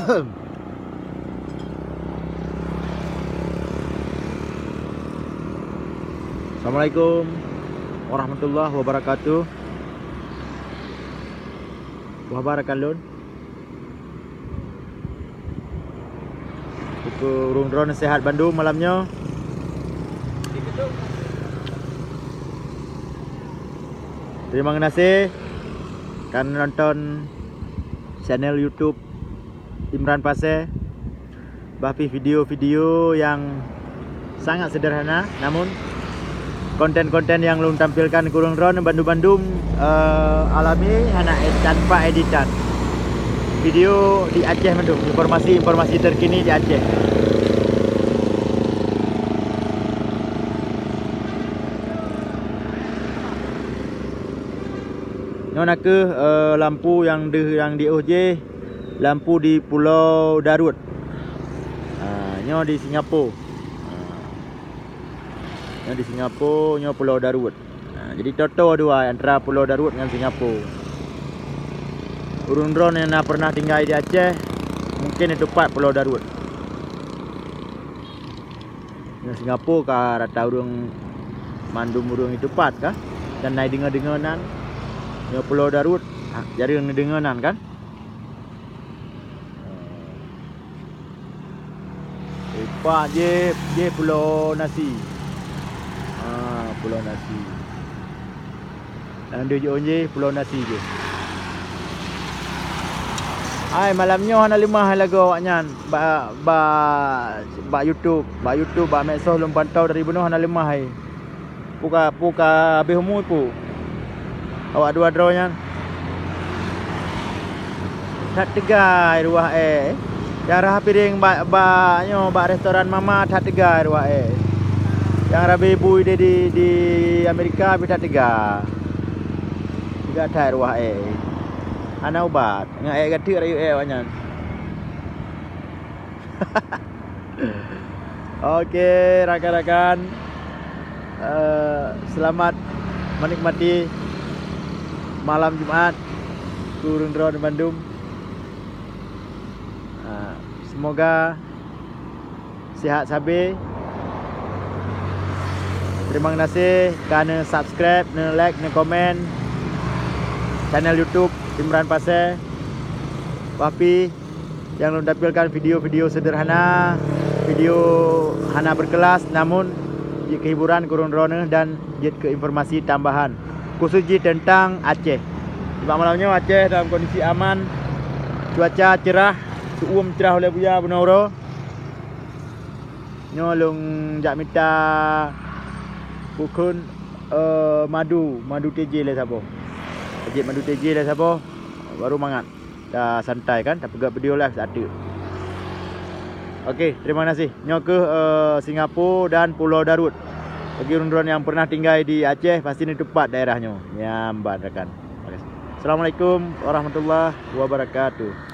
Assalamualaikum warahmatullahi wabarakatuh. Wabarakatuh. Itu Run Sehat Bandung malamnya. Terima kasih karena nonton channel YouTube Imran Pasir. Bahfi video-video yang sangat sederhana, namun konten-konten yang lu tampilkan kurung ron Bandung-Bandung alami hana tanpa editan. Video di Aceh Bandung, informasi terkini di Aceh. Nona ke lampu yang di OJ, lampu di Pulau Darut. Nyo di Singapura. Yang di Singapura, nyo Pulau Darut. Jadi toto dua antara Pulau Darut dengan Singapura. Urun drone yang pernah tinggal di Aceh, mungkin itu tepat Pulau Darut. Yang Singapura kah rata urung mandum urung itu tepat kah? Dan naik dengar-dengaran. Nyo Pulau Darut, jadi dengaran kan? Pak je Pulau Nasi. Pulau Nasi. Dan dia je Pulau Nasi je. Hai malamnya hana lemah lagu awaknya. Ba YouTube, ba medsos lum pantau dari benuh hana lemah hai. Puka habis umur pu. Awak dua drawnya. Tak tegai ruah Yang rah piring ba restoran mama tak tegai ruah Yang rabi ibu di Amerika bi tak tegai. Tidak tai ruah ana ubat ngai gatik rayu awaknya. Okey rakan-rakan, selamat menikmati malam Jumaat turun drone Bandung. Semoga sihat sabi. Terima kasih kerana subscribe, like, komen channel YouTube Imran Pasir. Tapi yang tampilkan video-video sederhana, video hana berkelas, namun je kehiburan kurun drone dan je ke informasi tambahan khusus je tentang Aceh. Sebab malamnya Aceh dalam kondisi aman, cuaca cerah, cerah oleh buya Bunoro. Nyolong jak minta pukun madu TJ le sabo. Ajik madu TJ le sabo. Baru mangat. Dah santai kan, dah pegang video live ada. Okey, terima kasih. Nyo ke Singapura dan Pulau Darut. Bagi run-run yang pernah tinggal di Aceh, pasti ni tepat daerahnya. Nyamban rakan. Assalamualaikum warahmatullahi wabarakatuh.